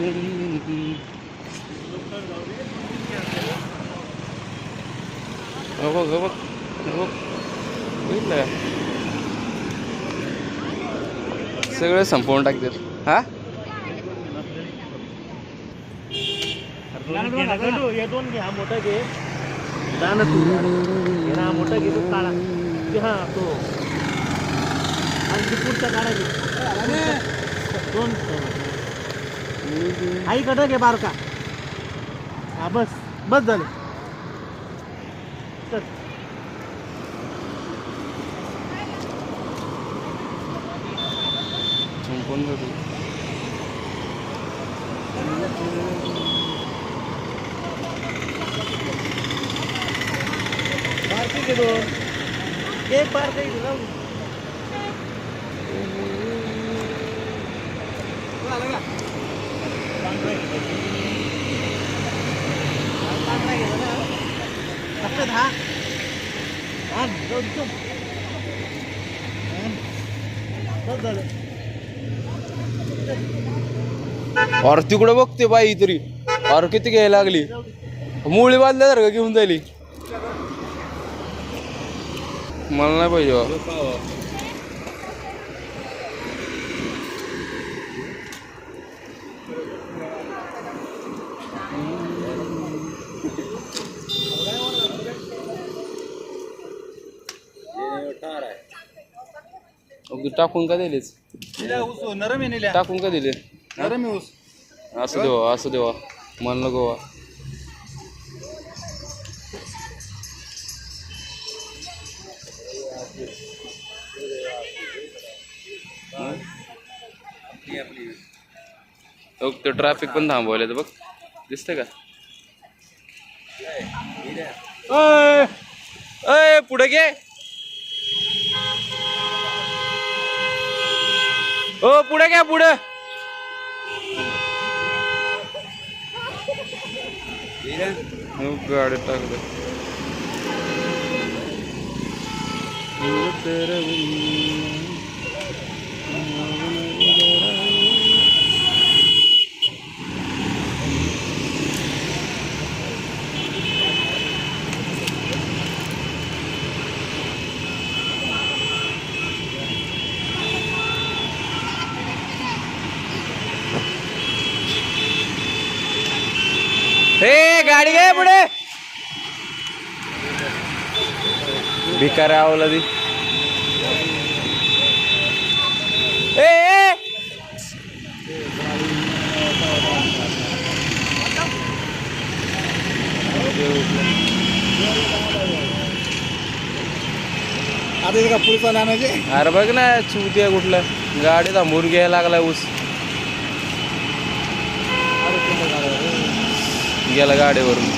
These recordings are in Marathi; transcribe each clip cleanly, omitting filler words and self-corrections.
बघ बघ बघ सगळे संपवून टाकतात. हा दोन घे, हा मोठा घे दाना तू हा मोठा घे तो काळा हा तो आणि पुढचा काढा घे दोन आई कडे घे बारका. हा बस बस झालं. चल संपवून जातो. बारकी घे दोन एक बारका घे जाऊ और तिकडे बघते बाई तरी और किती घ्यायला लागली. मुळी बांधल्यासारखं घेऊन जायली. मला नाही पाहिजे बा. टाकून का दिलेच नरम आहे टाकून का दिले. नरम आहे ऊस. असं देवा असं देवा मला नको बा. ते ट्रॅफिक पण थांबवलं बघ दिसतंय का. अय पुढे घे. ओ पुढे घ्या पुढे. गाडी टाकलं. हे गाडी घे पुढे. भिकार आवला ती. आता का पुढचा आणायचे. अरे बघ ना चुतीया कुठलं गाडी थांबवून घ्यायला लागला ऊस. गेला गाडीवरून.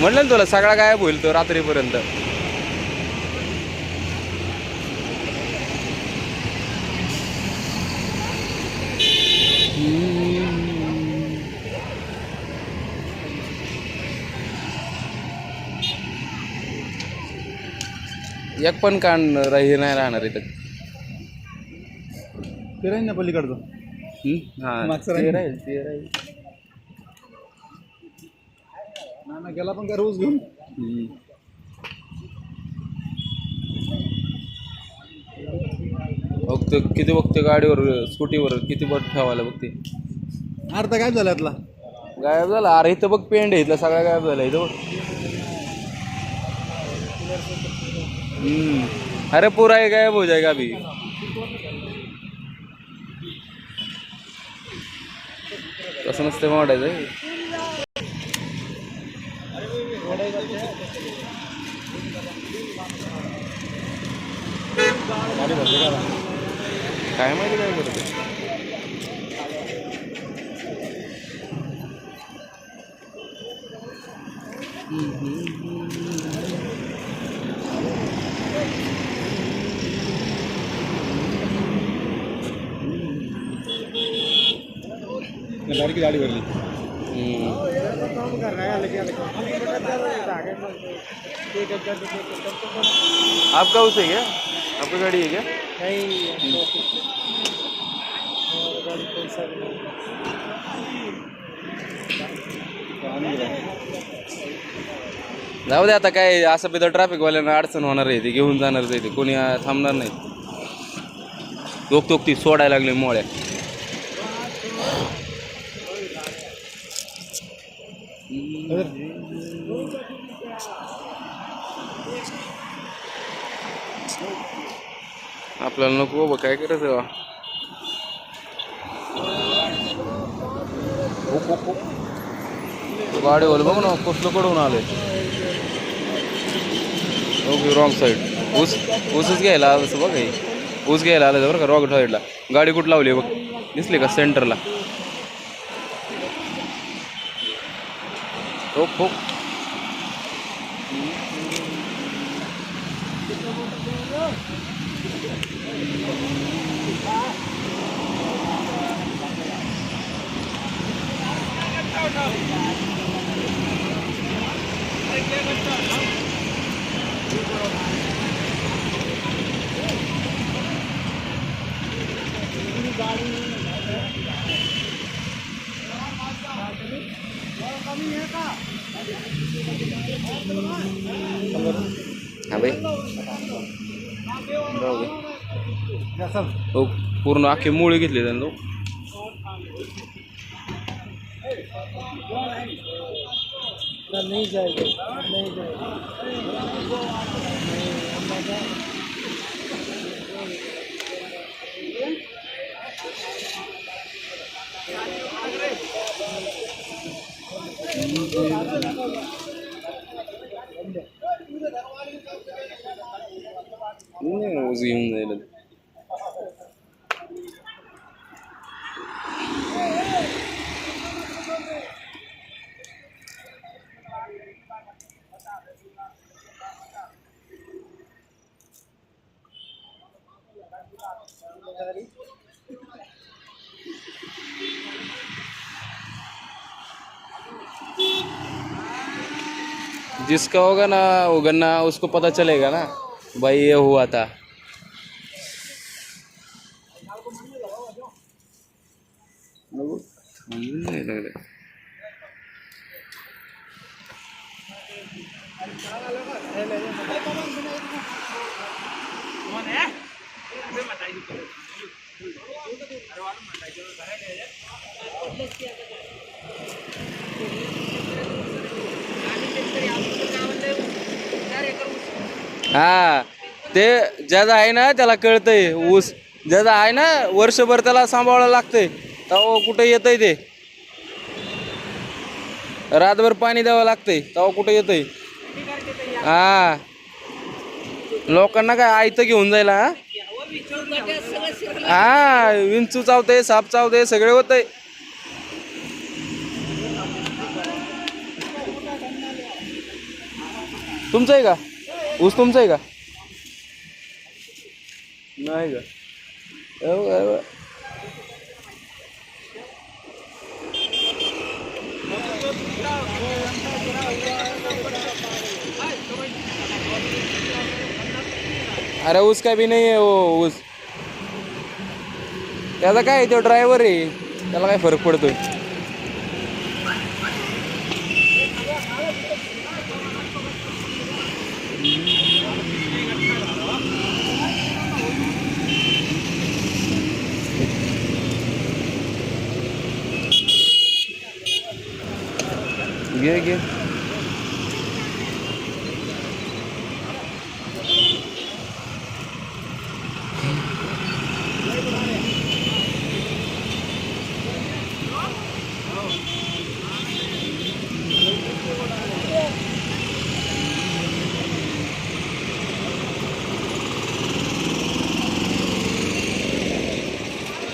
म्हटलं ना तुला सगळा गायब होईल तो रात्रीपर्यंत. एक पण कान हे नाही राहणार इथं. ते राहील ना पलीकडचं. हा ते राहील ते राहील. नाना गेला पण का रोज घेऊन. बघते किती बघते गाडीवर स्कूटीवर किती बट ठेवायला बघते. अर्धा काय झाला यातला गायब झाला. अरे इथं बघ पेंड आहे इथलं सगळं गायब झालं इथं बघ. अरे पूरा ही गायब हो जाएगा अभी. तसं नसते वाटायचं. काय माहिती काय करते. गाड़ी की गाड़ी भरली. आपका उस है क्या. आपकी गाड़ी है क्या. नहीं जाऊ दे आता, काय असं बिदर ट्रॅफिक वाल्यांना अडचण होणार आहे, ते घेऊन जाणारच आहे, ते कोणी थांबणार नाही. लोक ती सोडायला लागले मोळ्या. आपल्याला नको बाबा, काय करायचं. गाडी बोल बघ ना, कसलं कडून आलंय. Okay, wrong side. ऊसच घ्यायला असं बघ, ऊस घ्यायला आलं बरं का, रॉंग साईडला. गाडी कुठं लावली बघ, दिसली का सेंटरला. हो हो. हा बाई, हो, पूर्ण अख्खी मुळी घेतली त्यांना. ऊस घेऊन जायला. जिसका होगा ना वो गन्ना, उसको पता चलेगा ना भाई ये हुआ था. हा, ते ज्यादा आहे ना त्याला कळतंय. ऊस ज्यादा आहे ना, वर्षभर त्याला सांभाळायला लागतंय, तेव्हा कुठे येतंय ते. रातभर पाणी द्यावं लागतंय, तेव्हा कुठे येतंय. हा, लोकांना काय आयतं घेऊन जायला. हा, विंचू चावते, साप चावते, सगळे होतंय. तुमचं आहे का ऊस? तुमचं आहे का? नाही का? अरे उसका भी नहीं है वो ऊस. त्याचा काय, तो ड्रायव्हर आहे, त्याला काय फरक पडतोय. घे घे.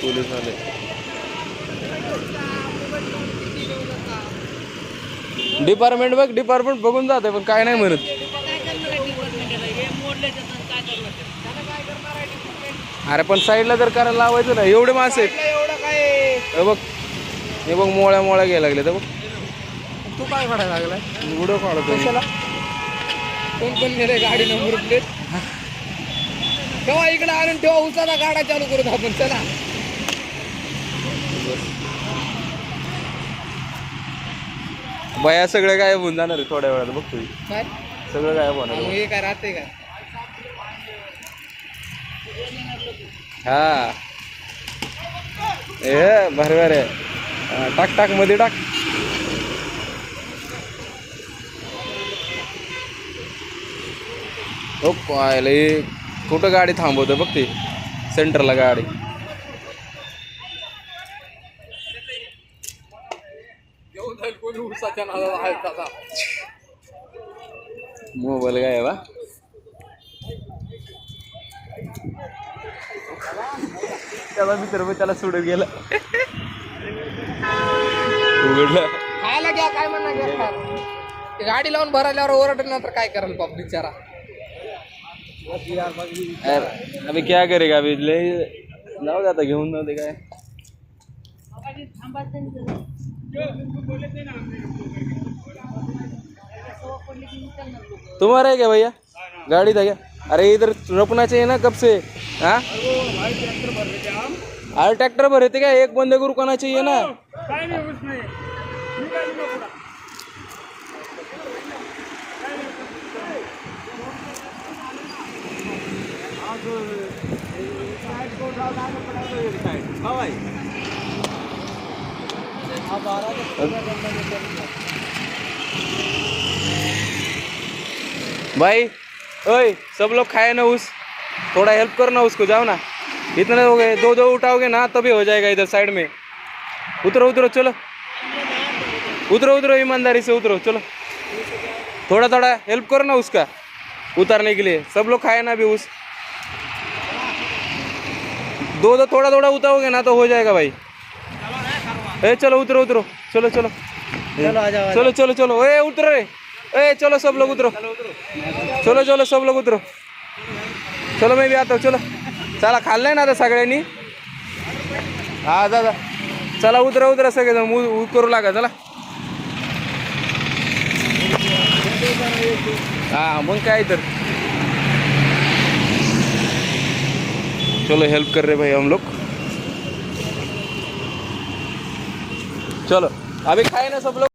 पोलीस आले. डिपार्टमेंट बघ, डिपार्टमेंट बघून जाते, पण काय नाही म्हणत. अरे पण साईडला जर करायला लावायचं ना, एवढे माणसं आहेत. हे बघ, हे बघ, मोळ्या मोळ्या घ्यायला लागले. तर बघ, तू काय काढायला लागलाय? व्हिडिओ काढतो. कोण कोण गेले गाडी नंबर प्लेट? तेव्हा इकडे आणून तेव्हा उसाचा गाडा चालू करू आपण. चला बाया सगळं गायब होऊन जाणार आहे थोड्या वेळात बघतोय काय सगळं गायब होणार आहे. हे काय राहते का हा ए भारी भारी आहे. टाक टाक मध्ये टाक. हो पाहिले कुठं गाडी थांबवतं बघ ते सेंटरला गाडी. मोबाईल काय बा त्याला मित्र त्याला सोडून गेला उघडलं. खायला घ्या काय म्हणणार घ्या ते गाडी लावून भरायल्यावर ओरडल्यानंतर काय कराल बाप बिचारा. अभी क्या करेगा अभी ले जाऊ दे आता घेऊन जाऊ दे काय. तुम्हारा है क्या भैया गाड़ी था क्या? अरे इधर रुकना चाहिए ना कब से. हाँ अरे ट्रैक्टर भरे थे क्या? एक बंदे को रुकना चाहिए ना. भाई ओए सब लोग खाए ना उस थोड़ा हेल्प करना उसको. जाओ ना इतने हो गए दो उठाओगे ना तभी हो जाएगा. इधर साइड में उतरो उतरो चलो उतरो उतरो ईमानदारी से उतरो चलो. थोड़ा थोड़ा हेल्प करो ना उसका उतारने के लिए. सब लोग खाए ना अभी उस दो थोड़ा थोड़ा उतारोगे ना तो हो जाएगा भाई. ए चलो उतरो उतरो चलो चलो चलो चलो चलो ए उतरो रे. ए चलो सब लोग उतरो चलो चलो सब लोग उतरो. चलो मैं भी आता हूँ. चलो चला खाल्लंय ना आता सगळ्यांनी. हा जा जा चला उतरा उतरा सगळेजण करू लागा चला. हा मग काय तर चलो हेल्प कर रहे भाई हम लोग. चलो अभी खाए ना सब लोग.